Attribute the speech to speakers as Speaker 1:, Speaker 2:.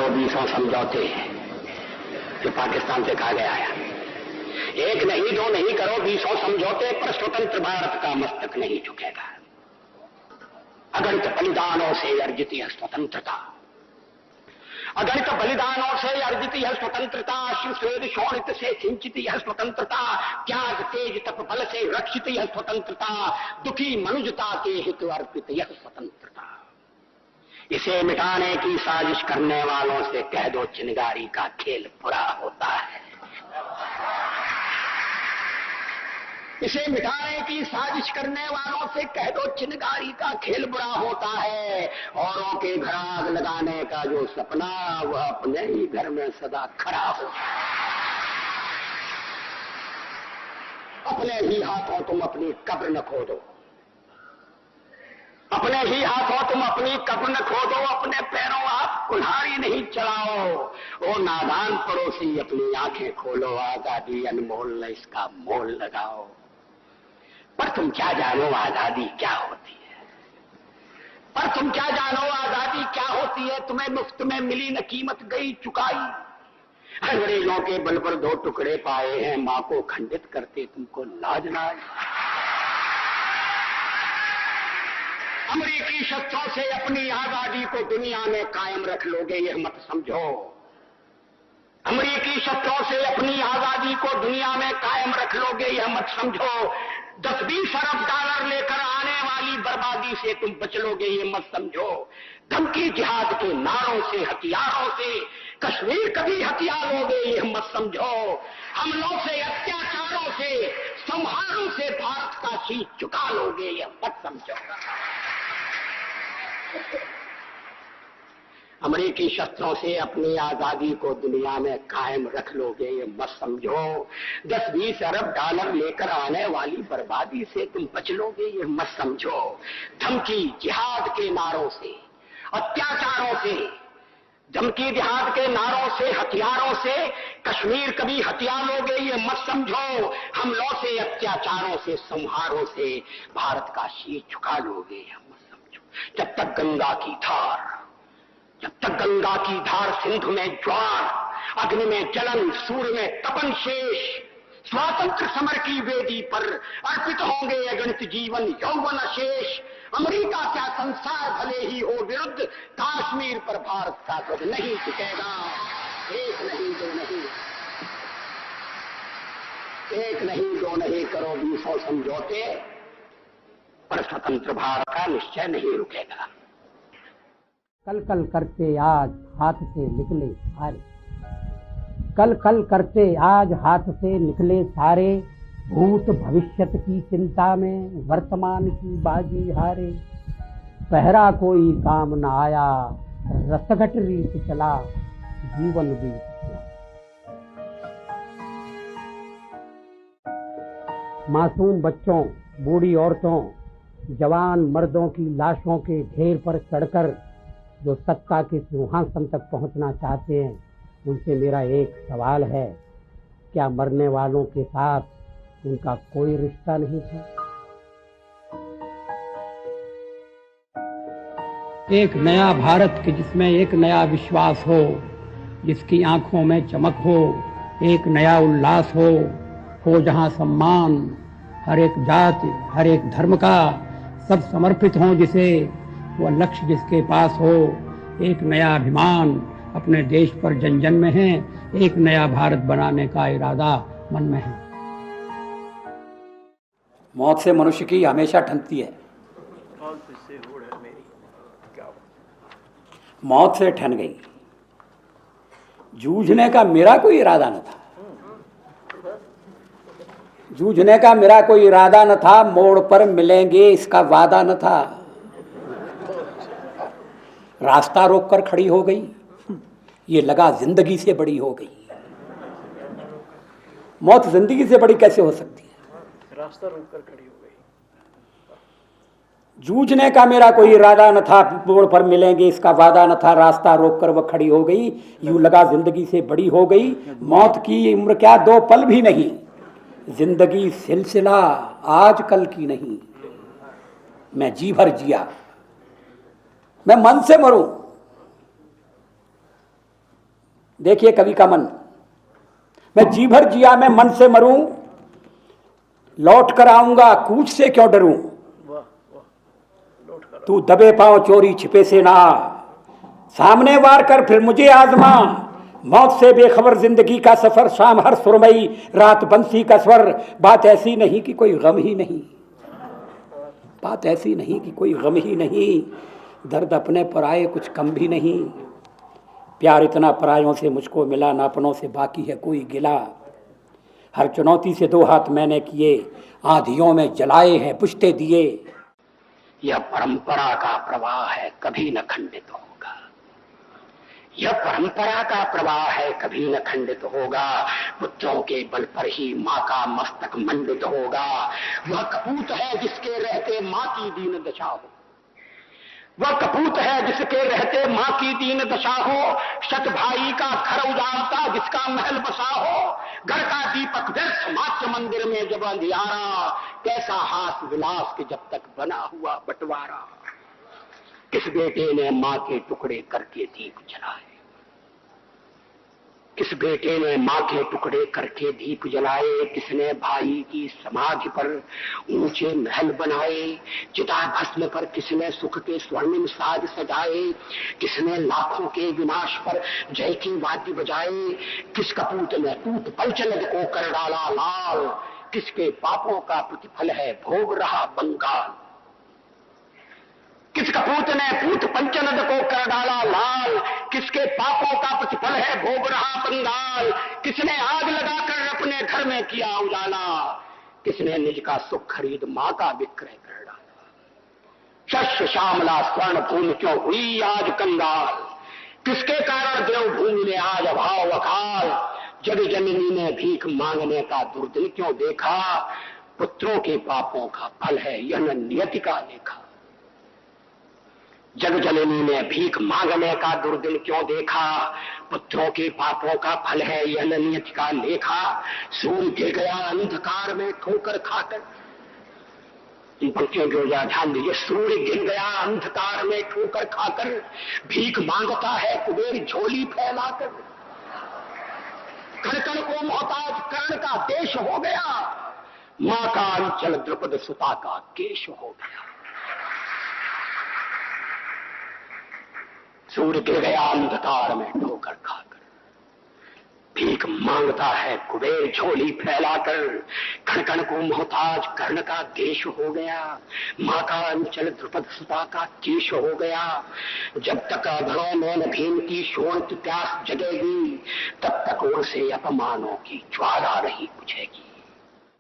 Speaker 1: करो 20 समझौते जो पाकिस्तान से कहा गया है। एक नहीं दो नहीं करो 20 समझौते, पर स्वतंत्र भारत का मस्तक नहीं झुकेगा। अगणित बलिदानों से अर्जित है स्वतंत्रता, अगणित बलिदानों से अर्जित है स्वतंत्रता, शिव स्वेद शोणित से सिंचित है स्वतंत्रता, त्याग तेज तप बल से रक्षित है स्वतंत्रता, दुखी मनुजता के हित अर्पित यह स्वतंत्रता। इसे मिटाने की साजिश करने वालों से कह दो चिनगारी का खेल बुरा होता है। इसे मिटाने की साजिश करने वालों से कह दो चिनगारी का खेल बुरा होता है। औरों के घर आग लगाने का जो सपना, वह अपने ही घर में सदा खड़ा हो। अपने ही हाथों तुम अपनी कब्र न खोदो, अपने ही हाथों तुम अपनी कब्र न खोदो, अपने पैरों आप कुल्हाड़ी नहीं चलाओ। ओ नादान पड़ोसी अपनी आंखें खोलो, आजादी अनमोल न इसका मोल लगाओ। पर तुम क्या जानो आजादी क्या होती है, पर तुम क्या जानो आजादी क्या होती है। तुम्हें मुफ्त में मिली न कीमत गई चुकाई, अंग्रेजों के बल पर 2 टुकड़े पाए हैं, मां को खंडित करते तुमको लाज ना आई। अमेरिकी शस्त्रों से अपनी आजादी को दुनिया में कायम रख लोगे यह मत समझो, अमेरिकी शस्त्रों से अपनी आजादी को दुनिया में कायम रख लोगे यह मत समझो। 10-20 अरब डॉलर लेकर आने वाली बर्बादी से तुम बच लोगे ये मत समझो। धमकी जिहाद के नारों से हथियारों से कश्मीर कभी हथिया लोगे ये मत समझो। हमलों से अत्याचारों से संहारों से भारत का शीश झुका लोगे ये मत समझो। अमेरिकी शस्त्रों से अपनी आजादी को दुनिया में कायम रख लोगे ये मत समझो। 10-20 अरब डॉलर लेकर आने वाली बर्बादी से तुम बच लोगे ये मत समझो। धमकी जिहाद के नारों से अत्याचारों से, धमकी जिहाद के नारों से हथियारों से कश्मीर कभी हथिया लोगे ये मत समझो। हमलों से अत्याचारों से संहारों से भारत का शीश झुका लोगे ये मत समझो। जब तक गंगा की धार, जब तक गंगा की धार, सिंधु में ज्वार, अग्नि में जलन, सूर्य में तपन शेष, स्वातंत्र समर की वेदी पर अर्पित होंगे अगणित जीवन यौवन शेष। अमेरिका क्या संसार भले ही हो विरुद्ध, कश्मीर पर भारत का ध्वज नहीं झुकेगा। एक नहीं दो नहीं, एक नहीं दो नहीं करो 20 समझौते, पर स्वतंत्र भारत का निश्चय नहीं रुकेगा।
Speaker 2: कल कल करते आज हाथ से निकले सारे, कल कल करते आज हाथ से निकले सारे, भूत भविष्यत की चिंता में वर्तमान की बाजी हारे। पहरा कोई काम न आया, रसघट रीत चला, जीवन बीत गया। मासूम बच्चों, बूढ़ी औरतों, जवान मर्दों की लाशों के ढेर पर चढ़कर जो सत्ता के सिंहासन तक पहुंचना चाहते हैं, उनसे मेरा एक सवाल है, क्या मरने वालों के साथ उनका कोई रिश्ता नहीं था? एक नया भारत के जिसमें एक नया विश्वास हो, जिसकी आंखों में चमक हो, एक नया उल्लास हो जहां सम्मान हर एक जाति हर एक धर्म का सब समर्पित हो, जिसे वो लक्ष्य जिसके पास हो, एक नया अभिमान अपने देश पर जन जन में है, एक नया भारत बनाने का इरादा मन में है।
Speaker 3: मौत से मनुष्य की हमेशा ठनती है, मौत से ठन गई। जूझने का मेरा कोई इरादा न था, जूझने का मेरा कोई इरादा न था, मोड़ पर मिलेंगे इसका वादा न था। रास्ता रोककर खड़ी हो गई, ये लगा जिंदगी से बड़ी हो गई। मौत जिंदगी से बड़ी कैसे हो सकती है?
Speaker 4: रास्ता रोककर खड़ी हो गई।
Speaker 3: जूझने का मेरा कोई इरादा न था, मोड़ पर मिलेंगे इसका वादा न था, रास्ता रोककर वह खड़ी हो गई, यूं लगा जिंदगी से बड़ी हो गई। मौत की उम्र क्या 2 पल भी नहीं, जिंदगी सिलसिला आज कल की नहीं। मैं जी भर जिया, मैं मन से मरूं, देखिए कवि का मन, मैं जी भर जिया मैं मन से मरूं, लौट कर आऊंगा कूच से क्यों डरूं, तू दबे पांव चोरी छिपे से ना, सामने वार कर फिर मुझे आजमा, मौत से बेखबर जिंदगी का सफर, शाम हर सुरमई रात बंसी का स्वर, बात ऐसी नहीं कि कोई गम ही नहीं, बात ऐसी नहीं कि कोई गम ही नहीं, दर्द अपने पराए कुछ कम भी नहीं, प्यार इतना परायों से मुझको मिला, ना अपनों से बाकी है कोई गिला, हर चुनौती से दो हाथ मैंने किए, आंधियों में जलाए हैं पुश्ते दिए।
Speaker 1: यह परंपरा का प्रवाह है, कभी न खंडित होगा। यह परंपरा का प्रवाह है, कभी न खंडित होगा। पुत्रों के बल पर ही माँ का मस्तक मंडित होगा। वह कपूत है जिसके रहते माँ की दीन दशा हो, वह कपूत है जिसके रहते माँ की दीन दशा हो। शत भाई का घर उजाड़ता जिसका महल बसा हो, घर का दीपक व्यर्थ मात्र मंदिर में जब अंधियारा, कैसा हास विलास के जब तक बना हुआ बंटवारा। किस बेटे ने माँ के टुकड़े करके दीप जलाए, किस बेटे ने माँ के टुकड़े करके दीप जलाए, किसने भाई की समाधि पर ऊंचे महल बनाए, चिता भस्म पर किसने सुख के स्वर्णिम साज सजाए, किसने लाखों के विनाश पर जय की वाद्य बजाए, किस कपूत ने टूट पंचनद को कर डाला लाल, किसके पापों का प्रतिफल है भोग रहा बंगाल। किस कपूत ने पूत पंचनद को कर डाला लाल, किसके पापों का प्रतिफल है भोग रहा बंगाल। किसने आग लगाकर अपने घर में किया उजाला, किसने निज का सुख खरीद मां का विक्रय कर डाला। शस्य श्यामला स्वर्ण भूमि क्यों हुई आज कंगाल, किसके कारण देवभूमि ने आज अभाव अकाल। जग जननी ने भीख मांगने का दुर्दिन क्यों देखा, पुत्रों के पापों का फल है यह नियति का लेखा। जग जननी ने भीख मांगने का दुर्दिन क्यों देखा, पुत्रों के पापों का फल है यह नियति का लेखा। सूर्य गिर गया अंधकार में ठोकर खाकर, इन पंक्तियों को ध्यान दीजिए। सूर्य गिर गया अंधकार में ठोकर खाकर, भीख मांगता है कुबेर झोली फैलाकर। कण कण को मोहताज कर्ण का देश हो गया, मां का अंचल द्रुपद सुता का केश हो गया। सूर्य गिर गया अंधकार में ठोकर खाकर, भीख मांगता है कुबेर झोली फैलाकर। कण कण को मोहताज कर्ण का देश हो गया, मां का अंचल द्रुपद सुता का केश हो गया। जब तक अधरों में भीम की शोणित प्यास जगेगी, तब तक उनसे अपमानों की ज्वाला नहीं बुझेगी।